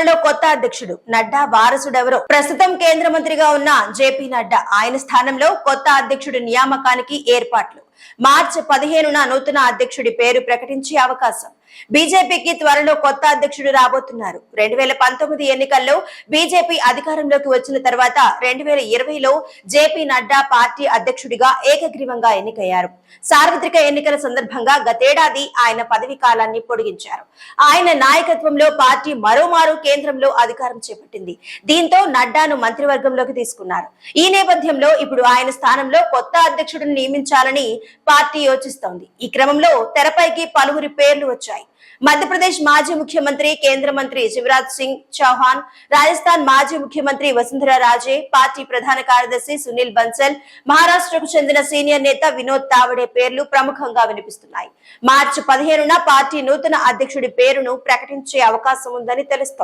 త్వరలో కొత్త అధ్యక్షుడు నడ్డా వారసుడెవరో ప్రస్తుతం కేంద్ర మంత్రిగా ఉన్న జేపీ నడ్డా ఆయన స్థానంలో కొత్త అధ్యక్షుడి నియామకానికి ఏర్పాట్లు. మార్చి 15న నూతన అధ్యక్షుడి పేరు ప్రకటించే అవకాశం. బీజేపీకి త్వరలో కొత్త అధ్యక్షుడు రాబోతున్నారు. 2019 ఎన్నికల్లో బీజేపీ అధికారంలోకి వచ్చిన తర్వాత 2020లో జేపీ నడ్డా పార్టీ అధ్యక్షుడిగా ఏకగ్రీవంగా ఎన్నికయ్యారు. సార్వత్రిక ఎన్నికల సందర్భంగా గతేడాది ఆయన పదవి కాలాన్ని పొడిగించారు. ఆయన నాయకత్వంలో పార్టీ మరోమారు కేంద్రంలో అధికారం చేపట్టింది. దీంతో నడ్డాను మంత్రివర్గంలోకి తీసుకున్నారు. ఈ నేపథ్యంలో ఇప్పుడు ఆయన స్థానంలో కొత్త అధ్యక్షుడిని నియమించాలని పార్టీ యోచిస్తోంది. ఈ క్రమంలో తెరపైకి పలువురి పేర్లు వచ్చాయి. మధ్యప్రదేశ్ మాజీ ముఖ్యమంత్రి కేంద్ర మంత్రి శివరాజ్ సింగ్ చౌహాన్, రాజస్థాన్ మాజీ ముఖ్యమంత్రి వసుంధరా రాజే, పార్టీ ప్రధాన కార్యదర్శి సునీల్ బన్సల్, మహారాష్ట్రకు చెందిన సీనియర్ నేత వినోద్ తావడే పేర్లు ప్రముఖంగా వినిపిస్తున్నాయి. మార్చి 15న పార్టీ నూతన అధ్యక్షుడి పేరును ప్రకటించే అవకాశం ఉందని తెలుస్తోంది.